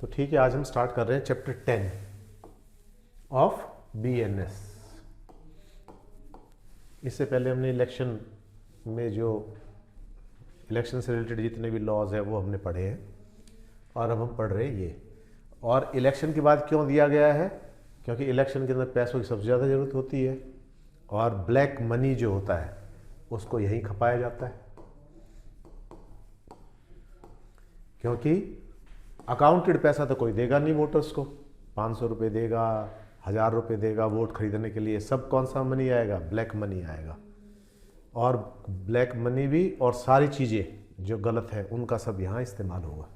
तो ठीक है, आज हम स्टार्ट कर रहे हैं चैप्टर 10 ऑफ BNS। इससे पहले हमने इलेक्शन में जो इलेक्शन से रिलेटेड जितने भी लॉज है वो हमने पढ़े हैं, और अब हम पढ़ रहे हैं ये। और इलेक्शन के बाद क्यों दिया गया है? क्योंकि इलेक्शन के अंदर पैसों की सबसे ज़्यादा ज़रूरत होती है, और ब्लैक मनी जो होता है उसको यहीं खपाया जाता है, क्योंकि अकाउंटेड पैसा तो कोई देगा नहीं वोटर्स को। 500 रुपये देगा, 1000 रुपये देगा वोट खरीदने के लिए, सब कौन सा मनी आएगा? ब्लैक मनी आएगा। और ब्लैक मनी भी और सारी चीज़ें जो गलत है उनका सब यहाँ इस्तेमाल होगा।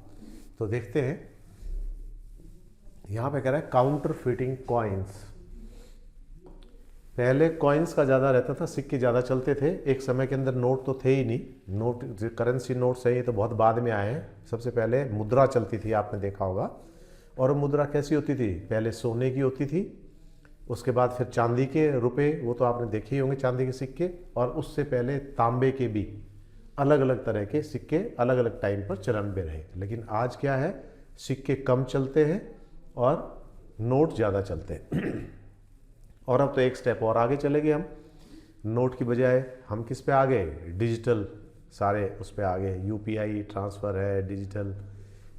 तो देखते हैं, यहाँ पे कह रहा है काउंटर फिटिंग कॉइन्स। पहले कॉइन्स का ज़्यादा रहता था, सिक्के ज़्यादा चलते थे। एक समय के अंदर नोट तो थे ही नहीं, नोट जो करेंसी नोट्स हैं ये तो बहुत बाद में आए हैं। सबसे पहले मुद्रा चलती थी, आपने देखा होगा। और मुद्रा कैसी होती थी? पहले सोने की होती थी, उसके बाद फिर चांदी के रुपए, वो तो आपने देखे ही होंगे चांदी के सिक्के। और उससे पहले तांबे के भी अलग अलग तरह के सिक्के अलग अलग टाइम पर चलन में रहे। लेकिन आज क्या है, सिक्के कम चलते हैं और नोट ज़्यादा चलते हैं। और अब तो एक स्टेप और आगे चले गए हम। नोट की बजाय हम किस पे आ गए? डिजिटल सारे उस पे आ गए। UPI ट्रांसफ़र है, डिजिटल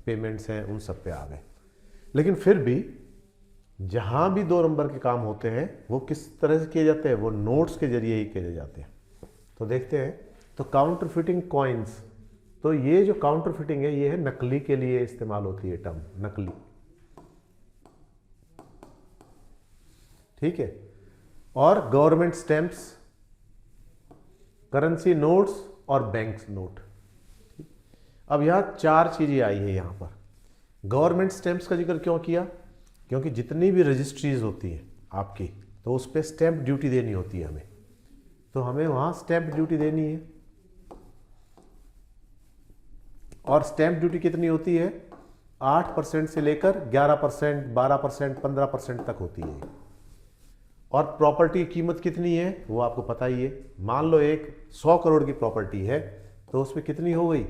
पेमेंट्स हैं, उन सब पे आ गए। लेकिन फिर भी जहाँ भी 2 नंबर के काम होते हैं वो किस तरह से किए जाते हैं? वो नोट्स के जरिए ही किए जाते हैं। तो देखते हैं, तो काउंटर फिटिंग कॉइन्स, तो ये जो काउंटर फिटिंग है ये है नकली के लिए इस्तेमाल होती है टर्म, नकली। ठीक है। और गवर्नमेंट स्टैंप्स, करेंसी नोट्स और बैंक नोट। अब यहां 4 चीजें आई है यहां पर। गवर्नमेंट स्टैंप्स का जिक्र क्यों किया? क्योंकि जितनी भी रजिस्ट्रीज होती हैं आपकी, तो उस पर स्टैंप ड्यूटी देनी होती है हमें, तो हमें वहां स्टैंप ड्यूटी देनी है। और स्टैंप ड्यूटी कितनी होती है? 8% से लेकर 11%, 12%, 15% तक होती है। और प्रॉपर्टी की कीमत कितनी है वो आपको पता ही है। मान लो एक 100 करोड़ की प्रॉपर्टी है, तो उसमें कितनी हो गई?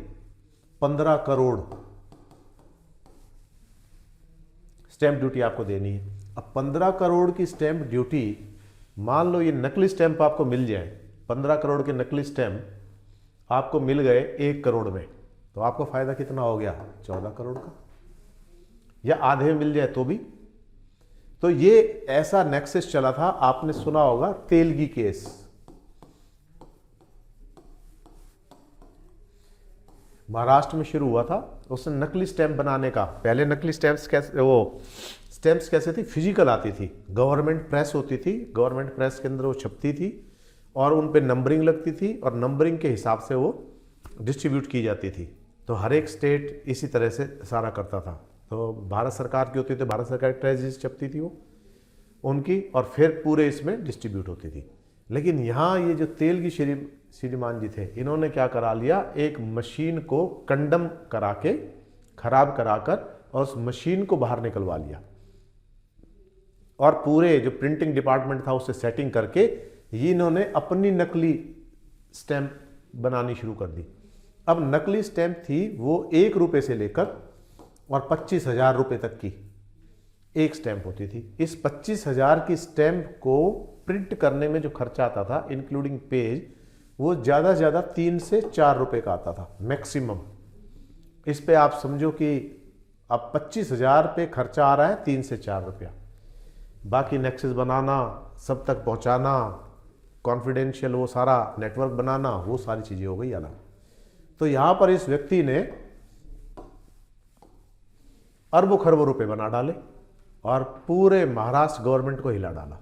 15 करोड़ स्टैंप ड्यूटी आपको देनी है। अब 15 करोड़ की स्टैंप ड्यूटी, मान लो ये नकली स्टैंप आपको मिल जाए, 15 करोड़ के नकली स्टैंप आपको मिल गए 1 करोड़ में, तो आपको फायदा कितना हो गया? 14 करोड़ का। या आधे में मिल जाए तो भी। तो ये ऐसा नेक्सस चला था, आपने सुना होगा तेलगी केस। महाराष्ट्र में शुरू हुआ था। उसने नकली स्टैंप बनाने का, पहले नकली स्टैंप्स कैसे, वो स्टैंप्स कैसे थी? फिजिकल आती थी, गवर्नमेंट प्रेस होती थी, गवर्नमेंट प्रेस के अंदर वो छपती थी और उन पे नंबरिंग लगती थी, और नंबरिंग के हिसाब से वो डिस्ट्रीब्यूट की जाती थी। तो हर एक स्टेट इसी तरह से सारा करता था। तो भारत सरकार की होती थी, भारत सरकार की ट्रेजरी छपती थी वो उनकी, और फिर पूरे इसमें डिस्ट्रीब्यूट होती थी। लेकिन यहाँ ये जो तेलगी श्रीमान जी थे, इन्होंने क्या करा लिया? एक मशीन को कंडम करा के, खराब कराकर, और उस मशीन को बाहर निकलवा लिया, और पूरे जो प्रिंटिंग डिपार्टमेंट था उससे सेटिंग करके ये इन्होंने अपनी नकली स्टैंप बनानी शुरू कर दी। अब नकली स्टैंप थी वो 1 रुपये से लेकर और 25,000 रुपये तक की एक स्टैंप होती थी। इस 25,000 की स्टैंप को प्रिंट करने में जो खर्चा आता था इंक्लूडिंग पेज, वो ज़्यादा से ज़्यादा 3 से 4 रुपये का आता था मैक्सिमम। इस पे आप समझो कि अब 25,000 पे खर्चा आ रहा है 3 से 4 रुपया। बाकी नेक्सस बनाना, सब तक पहुंचाना, कॉन्फिडेंशियल वो सारा नेटवर्क बनाना, वो सारी चीज़ें हो गई अलग। तो यहाँ पर इस व्यक्ति ने अरबों खरबों रुपए बना डाले और पूरे महाराष्ट्र गवर्नमेंट को हिला डाला।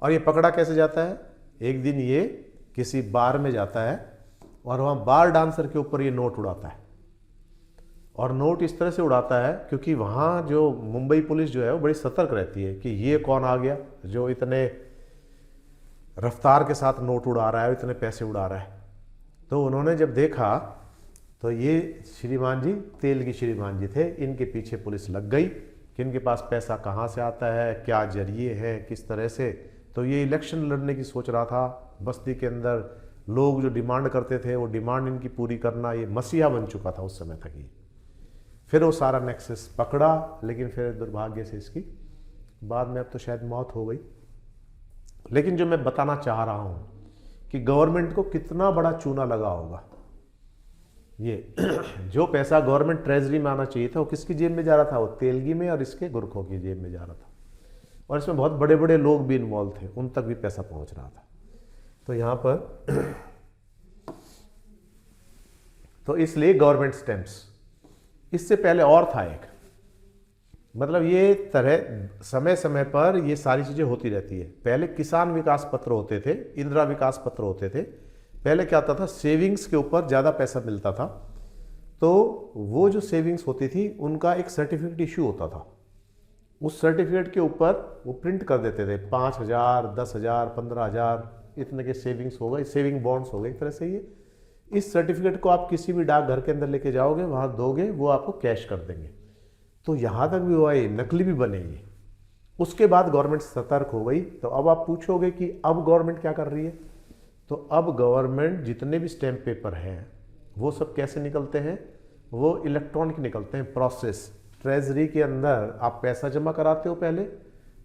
और ये पकड़ा कैसे जाता है? एक दिन ये किसी बार में जाता है और वहाँ बार डांसर के ऊपर ये नोट उड़ाता है। और नोट इस तरह से उड़ाता है क्योंकि वहाँ जो मुंबई पुलिस जो है वो बड़ी सतर्क रहती है कि ये कौन आ गया जो इतने रफ्तार के साथ नोट उड़ा रहा है, इतने पैसे उड़ा रहा है। तो उन्होंने जब देखा तो ये श्रीमान जी, तेलगी श्रीमान जी थे, इनके पीछे पुलिस लग गई कि इनके पास पैसा कहाँ से आता है, क्या जरिए है, किस तरह से। तो ये इलेक्शन लड़ने की सोच रहा था। बस्ती के अंदर लोग जो डिमांड करते थे वो डिमांड इनकी पूरी करना, ये मसीहा बन चुका था उस समय तक। ये फिर वो सारा नेक्सस पकड़ा, लेकिन फिर दुर्भाग्य से इसकी बाद में अब तो शायद मौत हो गई। लेकिन जो मैं बताना चाह रहा हूँ कि गवर्नमेंट को कितना बड़ा चूना लगा होगा। ये जो पैसा गवर्नमेंट ट्रेजरी में आना चाहिए था वो किसकी जेब में जा रहा था? वो तेलगी में और इसके गुरखों की जेब में जा रहा था। और इसमें बहुत बड़े बड़े लोग भी इन्वॉल्व थे, उन तक भी पैसा पहुंच रहा था। तो यहाँ पर तो इसलिए गवर्नमेंट स्टैंप्स, इससे पहले और था एक, मतलब ये तरह समय समय पर ये सारी चीज़ें होती रहती है। पहले किसान विकास पत्र होते थे, इंदिरा विकास पत्र होते थे। पहले क्या होता था, सेविंग्स के ऊपर ज़्यादा पैसा मिलता था, तो वो जो सेविंग्स होती थी उनका एक सर्टिफिकेट इशू होता था। उस सर्टिफिकेट के ऊपर वो प्रिंट कर देते थे 5,000, 10,000, 15,000 इतने के सेविंग्स हो गए, सेविंग बॉन्ड्स हो गए एक तरह से। ये इस सर्टिफिकेट को आप किसी भी डाकघर के अंदर लेके जाओगे, वहाँ दोगे, वो आपको कैश कर देंगे। तो यहाँ तक भी हुआ, ये नकली भी बनेगी। उसके बाद गवर्नमेंट सतर्क हो गई। तो अब आप पूछोगे कि अब गवर्नमेंट क्या कर रही है? तो अब गवर्नमेंट जितने भी स्टैम्प पेपर हैं वो सब कैसे निकलते हैं? वो इलेक्ट्रॉनिक निकलते हैं। प्रोसेस ट्रेजरी के अंदर आप पैसा जमा कराते हो, पहले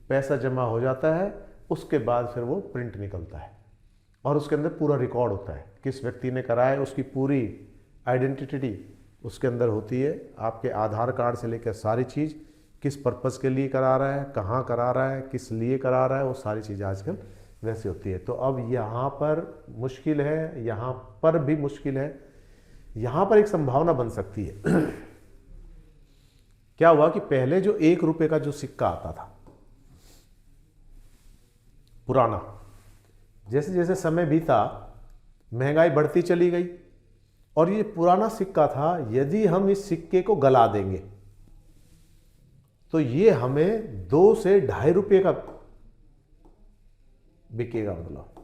पैसा जमा हो जाता है, उसके बाद फिर वो प्रिंट निकलता है और उसके अंदर पूरा रिकॉर्ड होता है, किस व्यक्ति ने कराया, उसकी पूरी आइडेंटिटी उसके अंदर होती है। आपके आधार कार्ड से लेकर सारी चीज़, किस पर्पज़ के लिए करा रहा है, कहाँ करा रहा है, किस लिए करा रहा है, वो सारी चीज़ आजकल वैसे होती है। तो अब यहाँ पर मुश्किल है, यहाँ पर भी मुश्किल है। यहाँ पर एक संभावना बन सकती है। क्या हुआ कि पहले जो 1 रुपए का जो सिक्का आता था पुराना, जैसे जैसे समय बीता महंगाई बढ़ती चली गई, और ये पुराना सिक्का था, यदि हम इस सिक्के को गला देंगे तो ये हमें 2 से 2.5 रुपए का बिकेगा। मतलब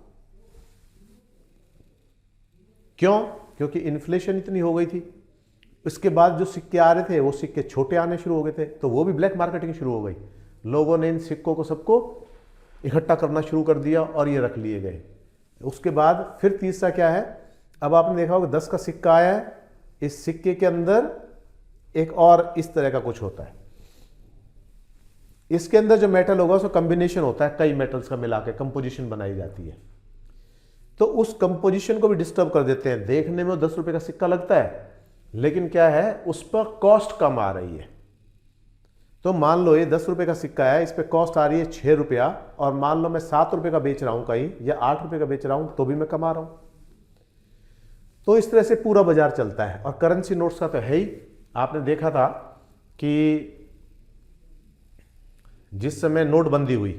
क्यों? क्योंकि इन्फ्लेशन इतनी हो गई थी। इसके बाद जो सिक्के आ रहे थे वो सिक्के छोटे आने शुरू हो गए थे, तो वो भी ब्लैक मार्केटिंग शुरू हो गई। लोगों ने इन सिक्कों को सबको इकट्ठा करना शुरू कर दिया और ये रख लिए गए। उसके बाद फिर तीसरा क्या है, अब आपने देखा होगा 10 का सिक्का आया है, इस सिक्के के अंदर एक और इस तरह का कुछ होता है। इसके अंदर जो मेटल होगा उसका कॉम्बिनेशन होता है, कई मेटल्स का मिला के कंपोजिशन बनाई जाती है। तो उस कंपोजिशन को भी डिस्टर्ब कर देते हैं। देखने में 10 रुपए का सिक्का लगता है, लेकिन क्या है, उस पर कॉस्ट कम आ रही है। तो मान लो ये 10 रुपए का सिक्का है, इस पर कॉस्ट आ रही है 6 रुपया, और मान लो मैं 7 रुपए का बेच रहा हूं कहीं, या 8 रुपए का बेच रहा हूं, तो भी मैं कमा रहा हूं। तो इस तरह से पूरा बाजार चलता है। और करेंसी नोट्स का तो है ही। आपने देखा था कि जिस समय नोटबंदी हुई,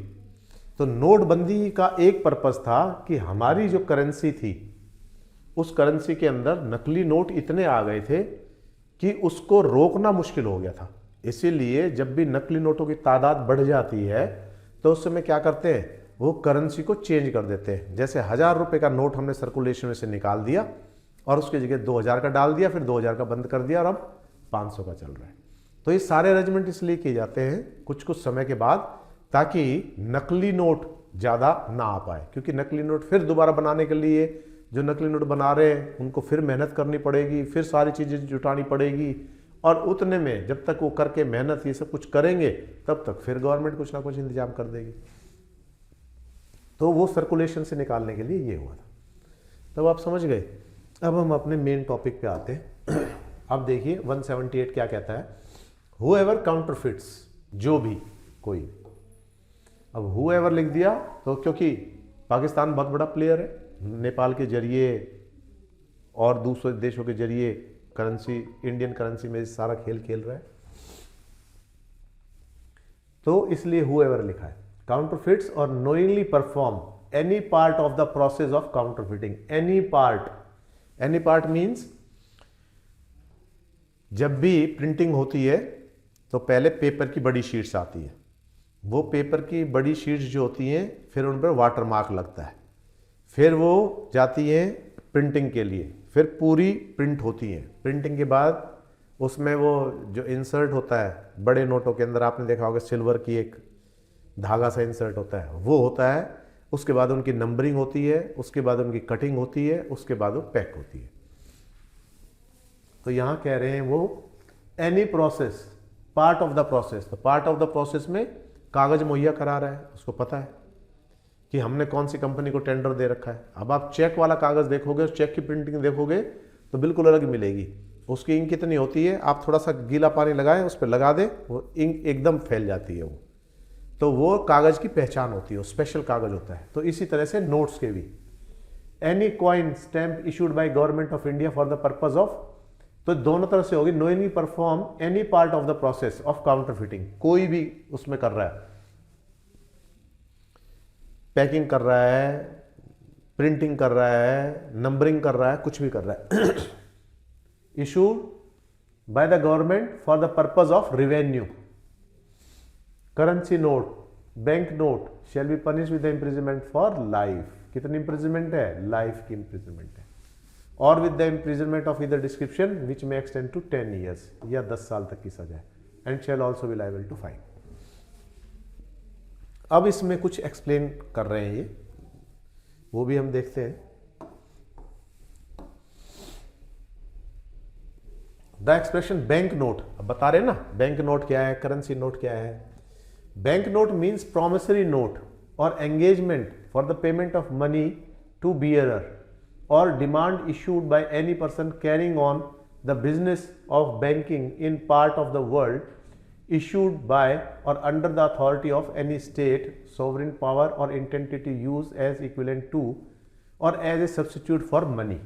तो नोटबंदी का एक पर्पस था कि हमारी जो करेंसी थी उस करेंसी के अंदर नकली नोट इतने आ गए थे कि उसको रोकना मुश्किल हो गया था। इसीलिए जब भी नकली नोटों की तादाद बढ़ जाती है तो उस समय क्या करते हैं, वो करेंसी को चेंज कर देते हैं। जैसे 1000 रुपए का नोट हमने सर्कुलेशन में से निकाल दिया और उसकी जगह 2000 का डाल दिया, फिर 2000 का बंद कर दिया और अब 500 का चल रहा है। तो ये सारे अरेंजमेंट इसलिए किए जाते हैं कुछ कुछ समय के बाद, ताकि नकली नोट ज़्यादा ना आ पाए। क्योंकि नकली नोट फिर दोबारा बनाने के लिए जो नकली नोट बना रहे हैं उनको फिर मेहनत करनी पड़ेगी, फिर सारी चीज़ें जुटानी पड़ेगी, और उतने में जब तक वो करके मेहनत ये सब कुछ करेंगे तब तक फिर गवर्नमेंट कुछ ना कुछ इंतजाम कर देगी। तो वो सर्कुलेशन से निकालने के लिए ये हुआ था। तब आप समझ गए। अब हम अपने मेन टॉपिक पे आते हैं। अब देखिए 178 क्या कहता है, हुएवर काउंटरफिट्स, जो भी कोई। अब हुएवर लिख दिया तो क्योंकि पाकिस्तान बहुत बड़ा प्लेयर है, नेपाल के जरिए और दूसरे देशों के जरिए करेंसी, इंडियन करेंसी में सारा खेल खेल रहा है, तो इसलिए हुएवर लिखा है। काउंटरफिट्स और knowingly perform any part of the process of counterfeiting. Any part means जब भी प्रिंटिंग होती है तो पहले पेपर की बड़ी शीट्स आती है। वो पेपर की बड़ी शीट्स जो होती हैं फिर उन पर वाटर मार्क लगता है, फिर वो जाती हैं प्रिंटिंग के लिए, फिर पूरी प्रिंट होती हैं। प्रिंटिंग के बाद उसमें वो जो इंसर्ट होता है बड़े नोटों के अंदर, आपने देखा होगा सिल्वर की एक धागा सा इंसर्ट होता है, वो होता है। उसके बाद उनकी नंबरिंग होती है, उसके बाद उनकी कटिंग होती है, उसके बाद वो पैक होती है। तो यहाँ कह रहे हैं वो any process, part of the process. तो पार्ट ऑफ द प्रोसेस में कागज मुहैया करा रहा है, उसको पता है कि हमने कौन सी कंपनी को टेंडर दे रखा है। अब आप चेक वाला कागज देखोगे, उस चेक की प्रिंटिंग देखोगे तो बिल्कुल अलग मिलेगी। उसकी इंक कितनी होती है, आप थोड़ा सा गीला पानी लगाएं, उस पर लगा दें, वो इंक एकदम फैल जाती है वो। तो वो कागज की पहचान होती है, वो स्पेशल कागज होता है। तो इसी तरह से नोट्स के भी, any coin stamp issued by government of India for the purpose of, तो दोनों तरह से होगी, knowingly perform any part of the process of counterfeiting. कोई भी उसमें कर रहा है, पैकिंग कर रहा है, प्रिंटिंग कर रहा है, नंबरिंग कर रहा है, कुछ भी कर रहा है। Issued by the government for the purpose of revenue, currency note, bank note shall be punish with the imprisonment for life. कितनी इम्प्रिजनमेंट है, लाइफ की इम्प्रिजनमेंट है। और with the imprisonment of either description which may extend to 10 years, या 10 साल तक की सजा है। And shall also be liable to fine. अब इसमें कुछ एक्सप्लेन कर रहे हैं ये, वो भी हम देखते हैं। द एक्सप्रेशन बैंक नोट, अब बता रहे हैं ना बैंक नोट क्या है, करेंसी नोट क्या है। Bank note means promissory note और engagement for the payment of money to bearer or demand issued by any person carrying on the business of banking in part of the world, issued by or under the authority of any state, sovereign power or intended to use as equivalent to or as a substitute for money।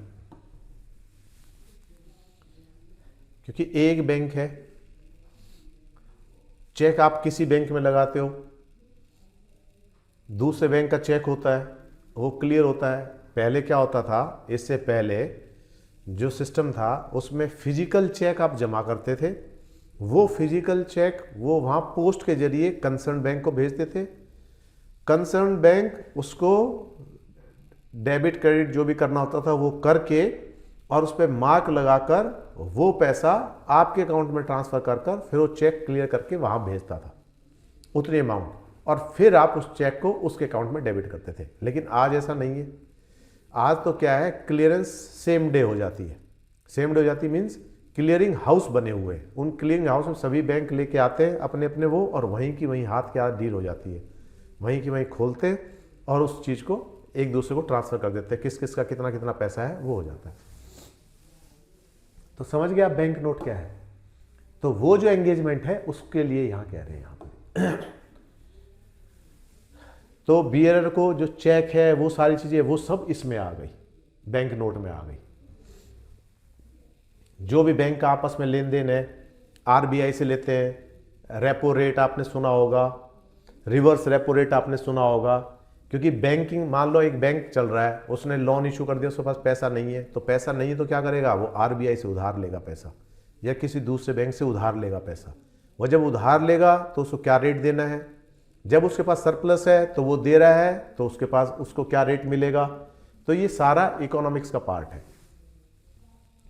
क्योंकि एक bank है, check आप किसी bank में लगाते हो, दूसरे bank का चेक होता है, वो क्लियर होता है। पहले क्या होता था, इससे पहले जो सिस्टम था उसमें फिजिकल चेक आप जमा करते थे, वो फिजिकल चेक वो वहाँ पोस्ट के जरिए कंसर्न बैंक को भेजते थे। कंसर्न बैंक उसको डेबिट क्रेडिट जो भी करना होता था वो करके और उस पर मार्क लगाकर वो पैसा आपके अकाउंट में ट्रांसफ़र कर फिर वो चेक क्लियर करके वहाँ भेजता था उतनी अमाउंट, और फिर आप उस चेक को उसके अकाउंट में डेबिट करते थे। लेकिन आज ऐसा नहीं है। आज तो क्या है, क्लियरेंस सेम डे हो जाती है। सेम डे हो जाती मीन्स क्लियरिंग हाउस बने हुए हैं, उन क्लियरिंग हाउस में सभी बैंक लेके आते हैं अपने अपने वो, और वहीं की वहीं हाथ के हाथ डील हो जाती है, वहीं की वहीं खोलते हैं और उस चीज़ को एक दूसरे को ट्रांसफ़र कर देते हैं, किस किस का कितना कितना पैसा है वो हो जाता है। तो समझ गया आप बैंक नोट क्या है। तो वो जो एंगेजमेंट है उसके लिए यहाँ कह रहे हैं यहाँ पर। तो बियरर को जो चेक है वो सारी चीजें वो सब इसमें आ गई, बैंक नोट में आ गई। जो भी बैंक का आपस में लेन देन है, आरबीआई से लेते हैं, रेपो रेट आपने सुना होगा, रिवर्स रेपो रेट आपने सुना होगा। क्योंकि बैंकिंग, मान लो एक बैंक चल रहा है, उसने लोन इशू कर दिया, उसके पास पैसा नहीं है, तो पैसा नहीं है तो क्या करेगा, वो आरबीआई से उधार लेगा पैसा या किसी दूसरे बैंक से उधार लेगा पैसा। वो जब उधार लेगा तो उसको क्या रेट देना है, जब उसके पास सरप्लस है तो वो दे रहा है तो उसके पास उसको क्या रेट मिलेगा। तो ये सारा इकोनॉमिक्स का पार्ट है,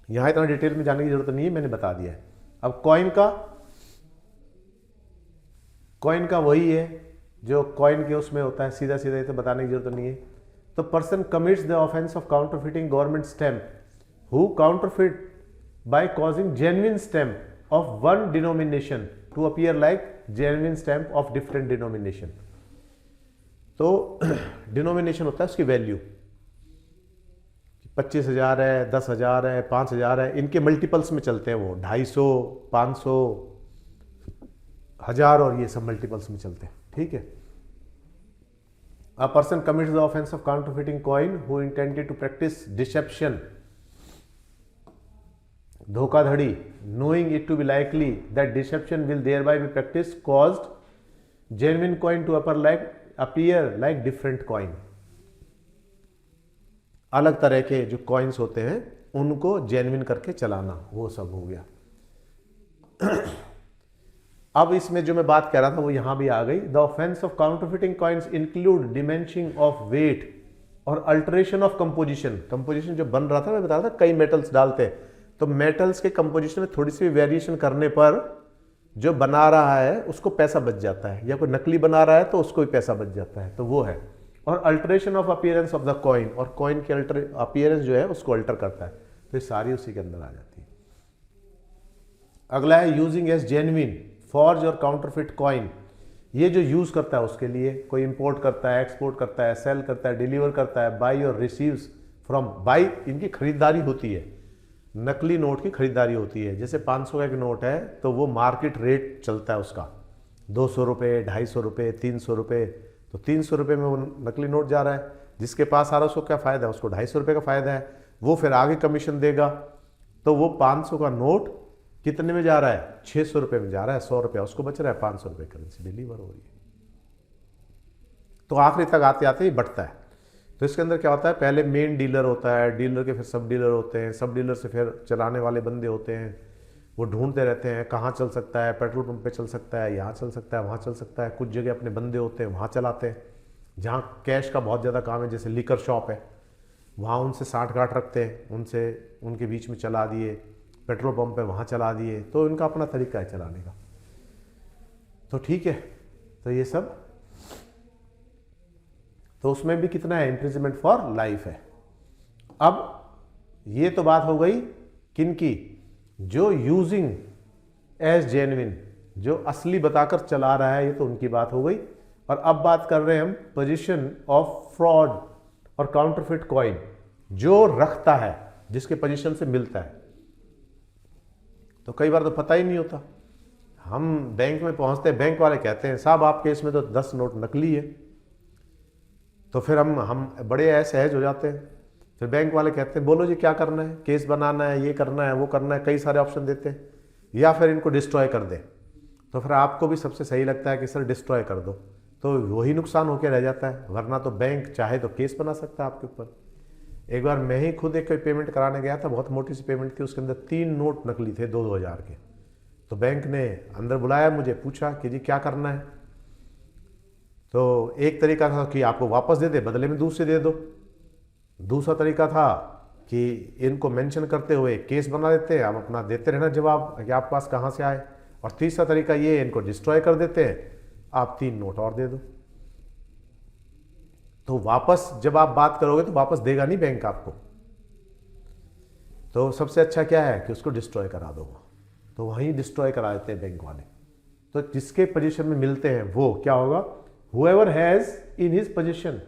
यहां इतना डिटेल में जाने की जरूरत नहीं है, मैंने बता दिया है। अब कॉइन का वही है जो कॉइन के उसमें होता है, सीधा सीधा इसे बताने की जरूरत नहीं है। तो person commits the offence of counterfeiting government stamp who counterfeit by causing genuine stamp of one denomination to appear like genuine stamp of different denomination. तो डिनोमिनेशन होता है उसकी वैल्यू, 25,000 है, 10,000 है, 5,000 है, इनके मल्टीपल्स में चलते हैं वो, 250, 500, 1000 और ये सब मल्टीपल्स में चलते हैं। ठीक है। A person commits the offence of counterfeiting coin who intended to practice deception, धोखाधड़ी, knowing it to be likely that deception will thereby be practiced, caused genuine coin to appear like different coin। अलग तरह के जो coins होते हैं उनको genuine करके चलाना, वो सब हो गया। अब इसमें जो मैं बात कह रहा था वो यहां भी आ गई। The offence of counterfeiting coins include diminishing of weight और अल्टरेशन ऑफ कंपोजिशन। कंपोजिशन जो बन रहा था, मैं बता रहा था कई मेटल्स डालते हैं, तो मेटल्स के कंपोजिशन में थोड़ी सी वेरिएशन करने पर जो बना रहा है उसको पैसा बच जाता है, या कोई नकली बना रहा है तो उसको भी पैसा बच जाता है, तो वो है। और alteration of appearance of the coin, और कॉइन की अपीयरेंस जो है उसको अल्टर करता है, तो ये सारी उसी के अंदर आ जाती है। अगला है यूजिंग एज जेन्युइन फॉर्ज और काउंटरफिट कॉइन। ये जो यूज़ करता है उसके लिए, कोई इंपोर्ट करता है, एक्सपोर्ट करता है, सेल करता है, डिलीवर करता है, बाई और रिसीव्स फ्रॉम, बाई इनकी खरीदारी होती है, नकली नोट की खरीदारी होती है। जैसे 500 का एक नोट है तो वो मार्केट रेट चलता है उसका 200 रुपये, 250 रुपये, 300 रुपये, तो 300 रुपये में वो नकली नोट जा रहा है। जिसके पास आ रहा है उसको क्या फ़ायदा है, उसको 250 रुपये का फ़ायदा है, वो फिर आगे कमीशन देगा। तो वो 500 का नोट कितने में जा रहा है, 600 रुपये में जा रहा है, 100 रुपया उसको बच रहा है, 500 रुपये करेंसी डिलीवर हो रही है। तो आखिरी तक आते आते ही बढ़ता है। तो इसके अंदर क्या होता है, पहले मेन डीलर होता है, डीलर के फिर सब डीलर होते हैं, सब डीलर से फिर चलाने वाले बंदे होते हैं, वो ढूंढते रहते हैं कहाँ चल सकता है, पेट्रोल पंप पे चल सकता है, यहाँ चल सकता है, वहाँ चल सकता है। कुछ जगह अपने बंदे होते हैं वहाँ चलाते हैं, जहाँ कैश का बहुत ज़्यादा काम है, जैसे लीकर शॉप है वहाँ उनसे साठ गांठ रखते हैं, उनसे उनके बीच में चला दिए, पेट्रोल पंप पे वहाँ चला दिए। तो इनका अपना तरीका है चलाने का। तो ठीक है, तो ये सब, तो उसमें भी कितना है, इम्प्रिजनमेंट फॉर लाइफ है। अब ये तो बात हो गई किनकी, जो यूजिंग एज जेन्युइन, जो असली बताकर चला रहा है, ये तो उनकी बात हो गई। और अब बात कर रहे हैं हम पोजीशन ऑफ फ्रॉड और काउंटरफिट कॉइन, जो रखता है, जिसके पोजीशन से मिलता है। तो कई बार तो पता ही नहीं होता, हम बैंक में पहुंचते हैं, बैंक वाले कहते हैं साहब आपके इसमें तो 10 नोट नकली है। तो फिर हम बड़े असहज हो जाते हैं। फिर बैंक वाले कहते हैं बोलो जी क्या करना है, केस बनाना है, ये करना है, वो करना है, कई सारे ऑप्शन देते हैं, या फिर इनको डिस्ट्रॉय कर दें। तो फिर आपको भी सबसे सही लगता है कि सर डिस्ट्रॉय कर दो, तो वही नुकसान होकर रह जाता है। वरना तो बैंक चाहे तो केस बना सकता है आपके ऊपर। एक बार मैं ही खुद एक पेमेंट कराने गया था, बहुत मोटी सी पेमेंट थी, उसके अंदर 3 नोट नकली थे 2-2 हज़ार के। तो बैंक ने अंदर बुलाया मुझे, पूछा कि जी क्या करना है। तो एक तरीका था कि आपको वापस दे दे, बदले में दूसरे दे दो। दूसरा तरीका था कि इनको मेंशन करते हुए केस बना देते हैं, आप अपना देते रहना जवाब कि आपके पास कहाँ से आए। और तीसरा तरीका ये, इनको डिस्ट्रॉय कर देते हैं, आप 3 नोट और दे दो। तो वापस जब आप बात करोगे तो वापस देगा नहीं बैंक आपको। तो सबसे अच्छा क्या है कि उसको डिस्ट्रॉय करा दो। तो वहीं डिस्ट्रॉय करा देते हैं बैंक वाले। तो जिसके पोजीशन में मिलते हैं वो क्या होगा, whoever has in his possession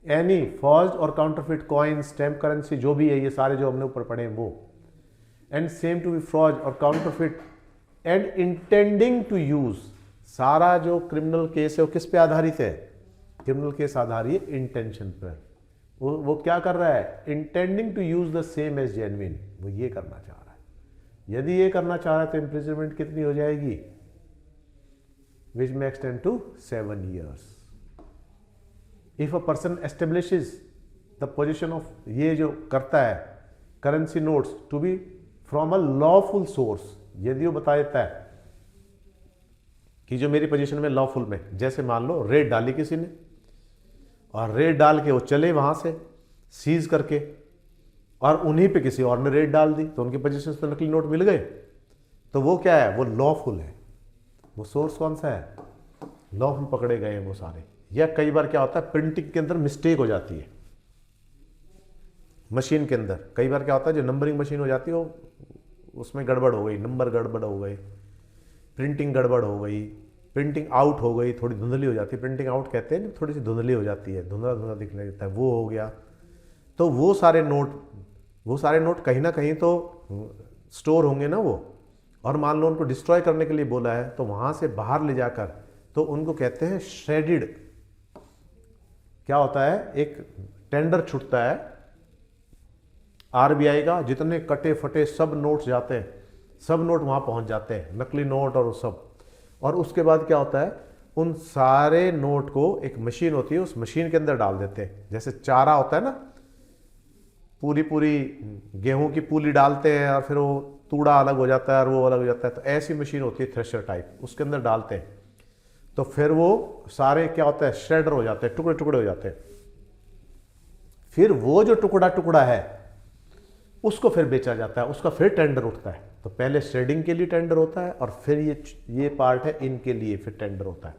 any forged or counterfeit coin, stamp currency, जो भी है ये सारे जो हमने ऊपर पढ़े हैं वो, and same to be forged or counterfeit and intending to use, सारा जो क्रिमिनल केस है वो किस पे आधारित है, क्रिमिनल केस आधारित इंटेंशन पर। वो क्या कर रहा है, intending to use the same as genuine, वो ये करना चाह रहा है। यदि ये करना चाह रहा है तो इम्प्रिजनमेंट कितनी हो जाएगी, which may extend to 7 years. If a person establishes the position of, ये जो करता है currency notes to be from a lawful source, यदि वो बता देता है कि जो मेरी पोजीशन में लॉफुल में, जैसे मान लो रेड डाली किसी ने और रेड डाल के वो चले वहां से सीज करके और उन्हीं पे किसी और ने रेड डाल दी, तो उनकी पोजीशन से नकली नोट मिल गए, तो वो क्या है, वो लॉफुल है। वो सोर्स कौन सा है, लॉफुल पकड़े गए हैं वो सारे। या कई बार क्या होता है, प्रिंटिंग के अंदर मिस्टेक हो जाती है, मशीन के अंदर कई बार क्या होता है, जो नंबरिंग मशीन हो जाती है उसमें गड़बड़ हो गई, नंबर गड़बड़ हो गए, प्रिंटिंग गड़बड़ हो गई, प्रिंटिंग आउट हो गई, थोड़ी धुंधली हो जाती है, प्रिंटिंग आउट कहते हैं, थोड़ी सी धुंधली हो जाती है, धुंधला धुंधला दिखने लगता है, वो हो गया। तो वो सारे नोट कहीं ना कहीं तो स्टोर होंगे ना वो, और मान लो उनको डिस्ट्रॉय करने के लिए बोला है, तो वहां से बाहर ले जाकर, तो उनको कहते हैं श्रेडिड। क्या होता है, एक टेंडर छूटता है आरबीआई का, जितने कटे फटे सब नोट्स जाते हैं, सब नोट वहां पहुंच जाते हैं, नकली नोट और सब। और उसके बाद क्या होता है, उन सारे नोट को एक मशीन होती है, उस मशीन के अंदर डाल देते हैं। जैसे चारा होता है ना, पूरी गेहूं की पूली डालते हैं और फिर वो तूड़ा अलग हो जाता है और वो अलग हो जाता है, तो ऐसी मशीन होती है थ्रेशर टाइप, उसके अंदर डालते हैं। तो फिर वो सारे क्या होता है, श्रेडर हो जाते हैं, टुकड़े टुकड़े हो जाते हैं। फिर वो जो टुकड़ा टुकड़ा है उसको फिर बेचा जाता है, उसका फिर टेंडर उठता है। तो पहले श्रेडिंग के लिए टेंडर होता है और फिर ये पार्ट है इनके लिए फिर टेंडर होता है।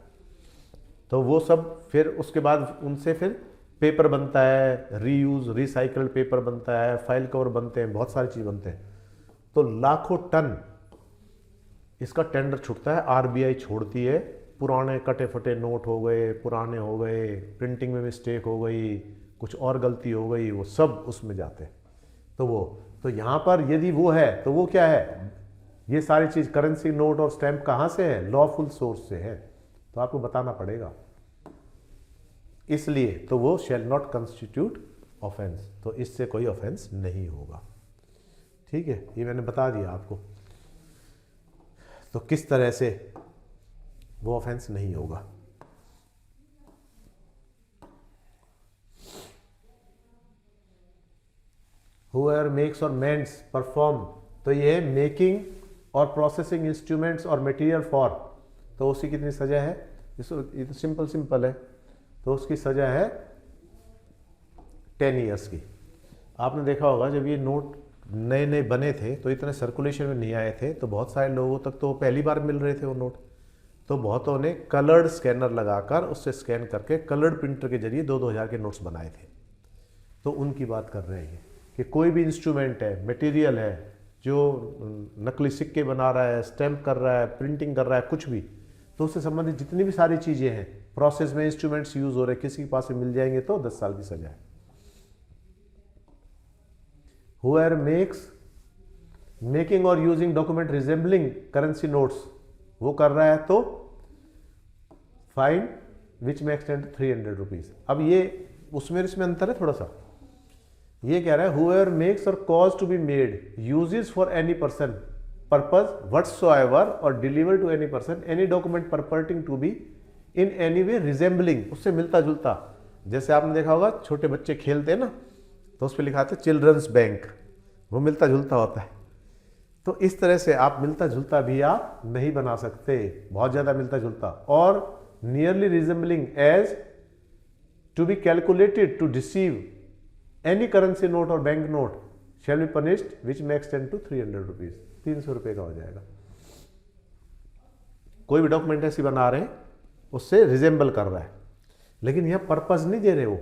तो वो सब फिर उसके बाद उनसे फिर पेपर बनता है, रीयूज रिसाइकल्ड पेपर बनता है, फाइल कवर बनते हैं, बहुत सारी चीज़ बनते हैं। तो लाखों टन इसका टेंडर छूटता है, आरबीआई छोड़ती है। पुराने कटे फटे नोट हो गए, पुराने हो गए, प्रिंटिंग में मिस्टेक हो गई, कुछ और गलती हो गई, वो सब उसमें जाते हैं। तो यहाँ पर यदि वो है तो वो क्या है, ये सारी चीज़ करेंसी नोट और स्टैंप कहाँ से है, लॉफुल सोर्स से है, तो आपको बताना पड़ेगा। इसलिए तो वो शेल नॉट कंस्टिट्यूट ऑफेंस, तो इससे कोई ऑफेंस नहीं होगा। ठीक है, ये मैंने बता दिया आपको। तो किस तरह से वो ऑफेंस नहीं होगा। Whoever makes और मेंट्स परफॉर्म, तो ये है मेकिंग और प्रोसेसिंग इंस्ट्रूमेंट्स और मटेरियल फॉर, तो उसकी कितनी सजा है, ये तो सिंपल है, तो उसकी सजा है 10 ईयर्स की। आपने देखा होगा जब ये नोट नए नए बने थे तो इतने सर्कुलेशन में नहीं आए थे, तो बहुत सारे लोगों तक तो पहली बार मिल रहे थे वो नोट, तो बहुतों ने कलर्ड स्कैनर लगाकर उससे स्कैन करके कलर्ड प्रिंटर के जरिए 2-2 हज़ार के नोट्स बनाए थे। तो उनकी बात कर रहे हैं कि कोई भी इंस्ट्रूमेंट है, मटेरियल है, जो नकली सिक्के बना रहा है, स्टैम्प कर रहा है, प्रिंटिंग कर रहा है, कुछ भी, तो उससे संबंधित जितनी भी सारी चीज़ें हैं, प्रोसेस में इंस्ट्रूमेंट्स यूज हो रहे, किसी के पास से मिल जाएंगे तो 10 साल की सजा है। Whoever मेकिंग और using document resembling currency notes, वो कर रहा है तो फाइन विच में एक्सटेंड 300 रुपीज। अब ये उसमें इसमें अंतर है थोड़ा सा। ये कह रहा है whoever मेक्स और cause to be made uses for any person purpose whatsoever और deliver to any person any document purporting to be in any way resembling, उससे मिलता जुलता। जैसे आपने देखा होगा छोटे बच्चे खेलते हैं ना, तो उस पर लिखा था चिल्ड्रंस बैंक, वो मिलता जुलता होता है। तो इस तरह से आप मिलता जुलता भी आप नहीं बना सकते, बहुत ज़्यादा मिलता जुलता। और nearly resembling as to be calculated to deceive any currency note और bank note shall be punished which may extend to 300 rupees, 300 रुपये का हो जाएगा। कोई भी डॉक्यूमेंट ऐसी बना रहे हैं उससे रिजेंबल कर रहा है, लेकिन यह पर्पज नहीं दे रहे वो।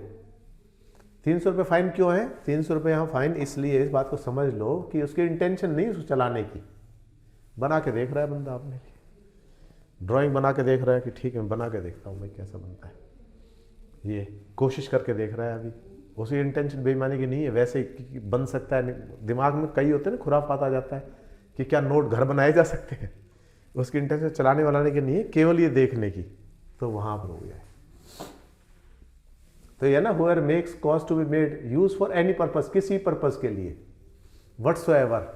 300 रुपये फाइन क्यों है, 300 रुपये यहाँ फाइन इसलिए, इस बात को समझ लो कि उसकी इंटेंशन नहीं उसको चलाने की, बना के देख रहा है बंदा, आपने ड्राइंग बना के देख रहा है कि ठीक है मैं बना के देखता हूँ भाई कैसा बनता है, ये कोशिश करके देख रहा है। अभी उसकी इंटेंशन बेईमानी की नहीं है, वैसे ही बन सकता है। दिमाग में कई होते हैं ना, खुराफात आ जाता है कि क्या नोट घर बनाए जा सकते हैं, उसकी इंटेंशन चलाने वालाने की नहीं है, केवल ये देखने की, तो वहाँ पर हो गया है। तो ये ना whoever makes cause to be made use for any purpose, किसी पर्पज के लिए, whatsoever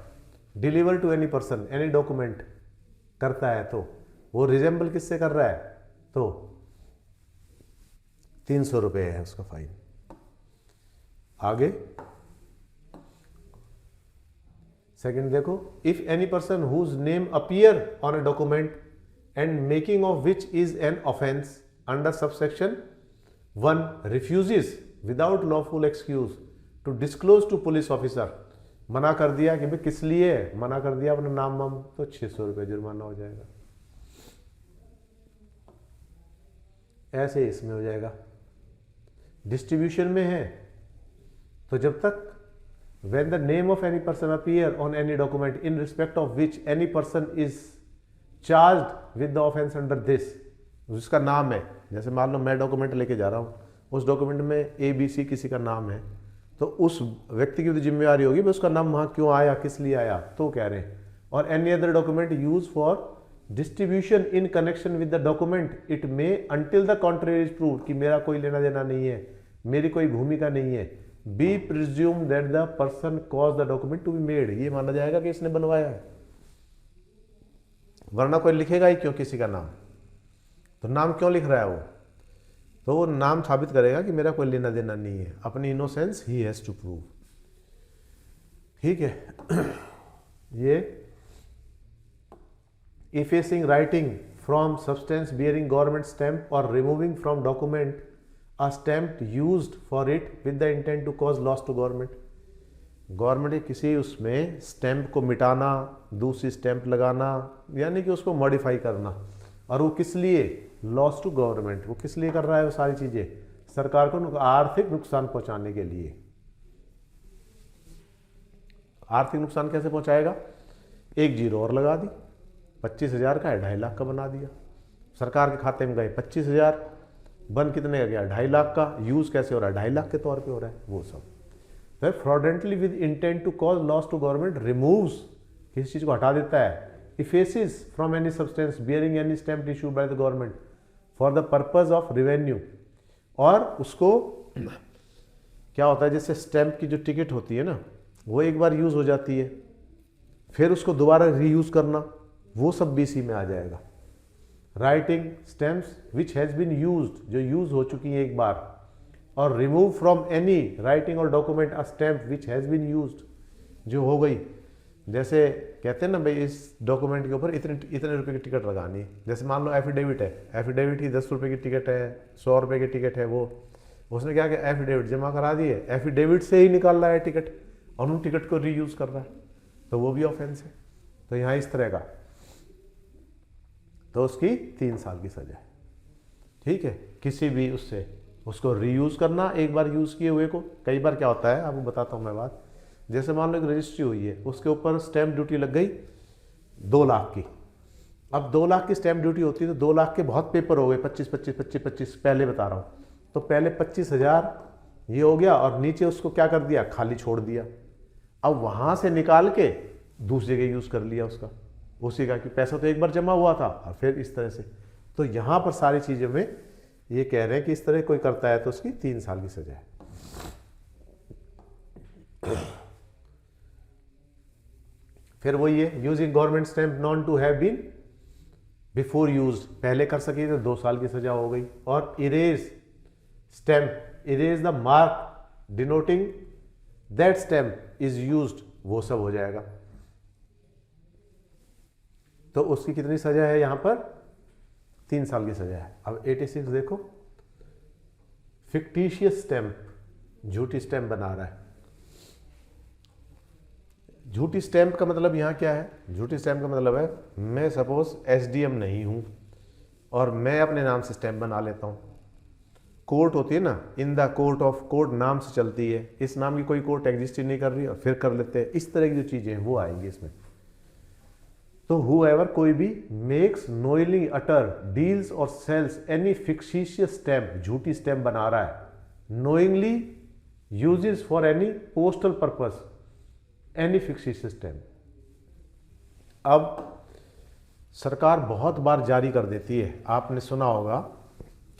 deliver to any person any document करता है, तो वो रिजेंबल किससे कर रहा है, तो 300 रुपये है उसका फाइन। आगे सेकंड देखो, if any person whose name appear on a document and making of which is an offence under subsection 1 refuses without lawful excuse to disclose to police officer, मना कर दिया कि भाई किस लिए मना कर दिया, अपना नाम वाम, तो 600 रुपये जुर्माना हो जाएगा। ऐसे इसमें हो जाएगा। डिस्ट्रीब्यूशन में है तो जब तक when the name of any person appear on any document in respect of which any person is charged with the offense under this, जिसका नाम है, जैसे मान लो मैं डॉक्यूमेंट लेके जा रहा हूँ, उस डॉक्यूमेंट में ABC किसी का नाम है, तो उस व्यक्ति की तो जिम्मेवारी होगी उसका नाम वहाँ क्यों आया, किस लिए आया, तो कह रहे हैं। और any other document use for distribution in connection with the document it may until the contrary is proved, कि मेरा कोई लेना देना नहीं है, मेरी कोई भूमिका नहीं है, be presume that the person cause the document to be made, ये माना जाएगा कि इसने बनवाया है, वरना कोई लिखेगा ही क्यों किसी का नाम, तो नाम क्यों लिख रहा है वो, तो वो नाम साबित करेगा कि मेरा कोई लेना देना नहीं है, अपनी इनोसेंस ही हैज टू प्रूव। ठीक है। ये effacing writing from substance bearing government stamp और removing from document a stamp used for it with the intent to cause loss to government, government के किसी उसमें स्टैम्प को मिटाना, दूसरी स्टैम्प लगाना, यानी कि उसको मॉडिफाई करना, और वो किस लिए, लॉस टू गवर्नमेंट, वो किस लिए कर रहा है वो सारी चीजें, सरकार को आर्थिक नुकसान पहुंचाने के लिए। आर्थिक नुकसान कैसे पहुंचाएगा, एक जीरो और लगा दी, 25,000 का है 2.5 लाख का बना दिया। सरकार के खाते में गए 25,000, बन कितने का गया 2.5 लाख का, यूज़ कैसे हो रहा है 2.5 लाख के तौर पे हो रहा है वो सब। फिर fraudulently with intent to cause loss to government removes, किसी चीज़ को हटा देता है, effaces from any substance bearing any stamp issued by the government for the purpose of revenue. और उसको क्या होता है, जैसे स्टैम्प की जो टिकट होती है ना, वो एक बार यूज़ हो जाती है, फिर उसको दोबारा रीयूज़ करना, वो सब भी इसी में आ जाएगा। Writing stamps which has been used, जो यूज़ हो चुकी हैं एक बार, or remove from any writing or document a stamp which has been used, जो हो गई। जैसे कहते हैं ना भाई इस डॉक्यूमेंट के ऊपर इतने इतने रुपए की टिकट लगानी है, जैसे मान लो एफिडेविट है, एफिडेविट की 10 रुपये की टिकट है, 100 रुपये की टिकट है, वो उसने क्या किया एफिडेविट जमा करा दिए, एफिडेविट से ही निकाल रहा है टिकट और उन टिकट को रीयूज़ कर रहा है, तो वो भी ऑफेंस है। तो यहाँ इस तरह का, तो उसकी 3 साल की सजा है। ठीक है, किसी भी उससे उसको रीयूज़ करना, एक बार यूज़ किए हुए को। कई बार क्या होता है आपको बताता हूँ मैं बात, जैसे मान लो एक रजिस्ट्री हुई है, उसके ऊपर स्टैम्प ड्यूटी लग गई 2 लाख की। अब 2 लाख की स्टैम्प ड्यूटी होती है तो 2 लाख के बहुत पेपर हो गए, 25 पहले बता रहा हूँ। तो पहले 25,000 ये हो गया और नीचे उसको क्या कर दिया, खाली छोड़ दिया। अब वहाँ से निकाल के दूसरी जगह यूज़ कर लिया उसका, उसी का, कि पैसा तो एक बार जमा हुआ था और फिर इस तरह से। तो यहाँ पर सारी चीज़ों में ये कह रहे हैं कि इस तरह कोई करता है तो उसकी 3 साल की सजा है। फिर वही है, using government stamp known to have been before used, पहले कर सकी तो 2 साल की सजा हो गई। और erase stamp, erase the mark denoting that stamp is used, वो सब हो जाएगा। तो उसकी कितनी सजा है यहाँ पर, 3 साल की सजा है। अब 86 देखो, फिक्टिशियस स्टैम्प, झूठी स्टैम्प बना रहा है। झूठी स्टैम्प का मतलब यहाँ क्या है, झूठी स्टैम्प का मतलब है मैं सपोज एसडीएम नहीं हूँ और मैं अपने नाम से स्टैम्प बना लेता हूँ। कोर्ट होती है ना, in the court of, court नाम से चलती है, इस नाम की कोई कोर्ट एग्जिस्ट ही नहीं कर रही और फिर कर लेते हैं, इस तरह की जो चीज़ें हैं वो आएंगी इसमें। तो हुएवर, कोई भी, मेक्स नोइंगली अटर डील्स और सेल्स एनी फिक्टिशियस स्टैम्प, झूठी स्टैम्प बना रहा है, knowingly uses for any postal purpose any fictitious stamp. अब सरकार बहुत बार जारी कर देती है, आपने सुना होगा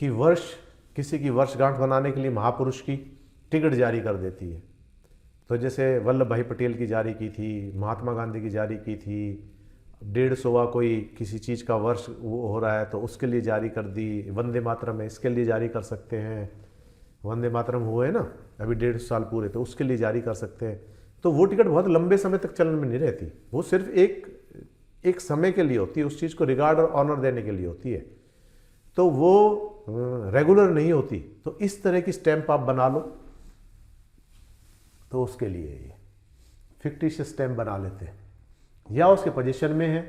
कि किसी की वर्षगांठ बनाने के लिए महापुरुष की टिकट जारी कर देती है। तो जैसे वल्लभ भाई पटेल की जारी की थी, महात्मा गांधी की जारी की थी, 150वां कोई किसी चीज़ का वर्ष वो हो रहा है तो उसके लिए जारी कर दी। वंदे मातरम है, इसके लिए जारी कर सकते हैं, वंदे मातरम हुए है ना अभी 150 साल पूरे, तो उसके लिए जारी कर सकते हैं। तो वो टिकट बहुत लंबे समय तक चलन में नहीं रहती, वो सिर्फ एक समय के लिए होती है, उस चीज़ को रिगार्ड और ऑनर देने के लिए होती है, तो वो रेगुलर नहीं होती। तो इस तरह की स्टैम्प आप बना लो, तो उसके लिए ये फिक्टिशियस स्टैम्प बना लेते हैं, या उसके पोजीशन में है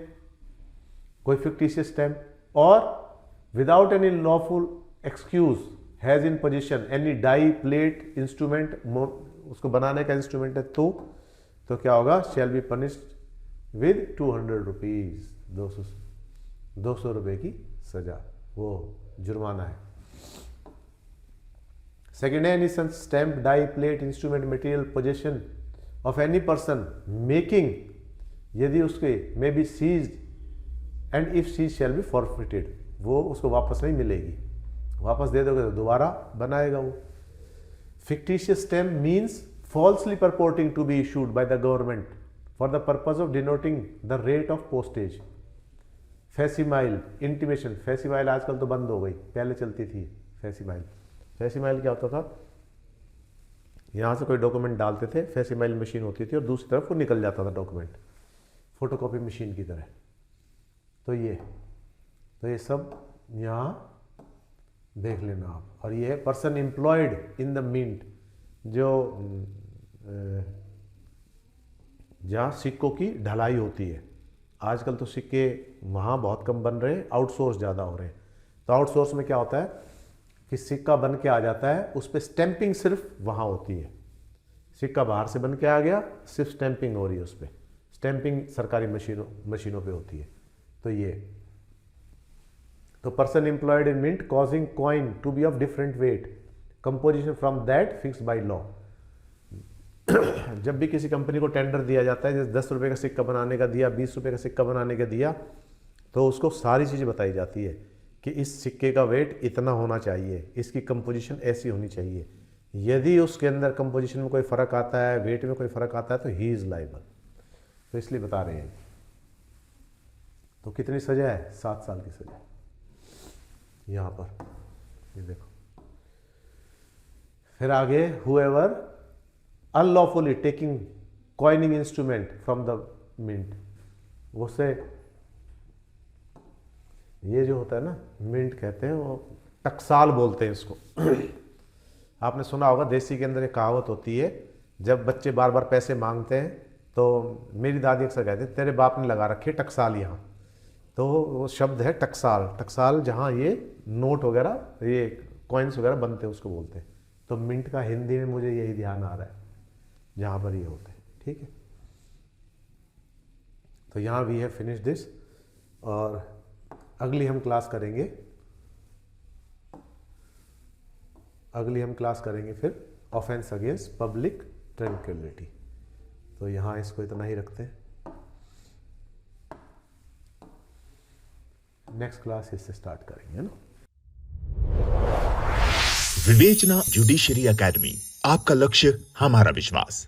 कोई फिक्टिशियस स्टैम्प, और without any lawful excuse has in possession any die plate instrument, उसको बनाने का इंस्ट्रूमेंट है, तो क्या होगा, shall be punished with 200 rupees, 200 रुपये की सजा, वो जुर्माना है। सेकेंड है, any such stamp, die plate, instrument, material possession of any person making, यदि उसके may be seized and if seize shall be forfeited, वो उसको वापस नहीं मिलेगी, वापस दे दोगे तो दोबारा बनाएगा वो। Fictitious stamp means falsely purporting to be issued by the government for the purpose of denoting the rate of postage. Facsimile, intimation, facsimile आजकल तो बंद हो गई, पहले चलती थी फैसिमाइल। फैसिमाइल क्या होता था, यहाँ से कोई डॉक्यूमेंट डालते थे, फैसिमाइल मशीन होती थी और दूसरी तरफ वो निकल जाता था डॉक्यूमेंट, फोटोकॉपी मशीन की तरह। तो ये सब यहाँ देख लेना आप। और ये है person employed in the mint, जो जहाँ सिक्कों की ढलाई होती है। आजकल तो सिक्के वहाँ बहुत कम बन रहे हैं, आउटसोर्स ज़्यादा हो रहे हैं। तो आउटसोर्स में क्या होता है कि सिक्का बन के आ जाता है, उस पर स्टैंपिंग सिर्फ वहाँ होती है, सिक्का बाहर से बन के आ गया, सिर्फ स्टैंपिंग हो रही है उस पर। स्टैंपिंग सरकारी मशीनों पे होती है। तो ये तो person employed in mint causing coin to be of different weight composition from that fixed by law. जब भी किसी कंपनी को टेंडर दिया जाता है, जैसे 10 रुपये का सिक्का बनाने का दिया, 20 रुपये का सिक्का बनाने का दिया, तो उसको सारी चीज़ें बताई जाती है कि इस सिक्के का वेट इतना होना चाहिए, इसकी कंपोजिशन ऐसी होनी चाहिए। यदि उसके अंदर कंपोजिशन में कोई फ़र्क आता है, वेट में कोई फ़र्क आता है, तो ही इज़ लायबल। तो इसलिए बता रहे हैं। तो कितनी सज़ा है? 7 साल की सज़ा यहाँ पर, ये देखो। फिर आगे, whoever unlawfully taking coining instrument from the mint, उससे ये जो होता है ना, मिंट कहते हैं, वो टकसाल बोलते हैं इसको। आपने सुना होगा देसी के अंदर एक कहावत होती है, जब बच्चे बार बार पैसे मांगते हैं तो मेरी दादी अक्सर कहते हैं तेरे बाप ने लगा रखी है टकसाल यहाँ। तो वो शब्द है टकसाल। टकसाल जहाँ ये नोट वगैरह, ये कॉइन्स वगैरह बनते हैं, उसको बोलते हैं। तो मिंट का हिंदी में मुझे यही ध्यान आ रहा है जहाँ पर ये होते हैं। ठीक है, तो यहाँ वी हैव फिनिश दिस, और अगली हम क्लास करेंगे फिर ऑफेंस अगेंस्ट पब्लिक ट्रैंक्विलिटी। तो यहाँ इसको इतना ही रखते हैं, नेक्स्ट क्लास इससे स्टार्ट करेंगे ना। विवेचना जुडिशरी एकेडमी, आपका लक्ष्य हमारा विश्वास।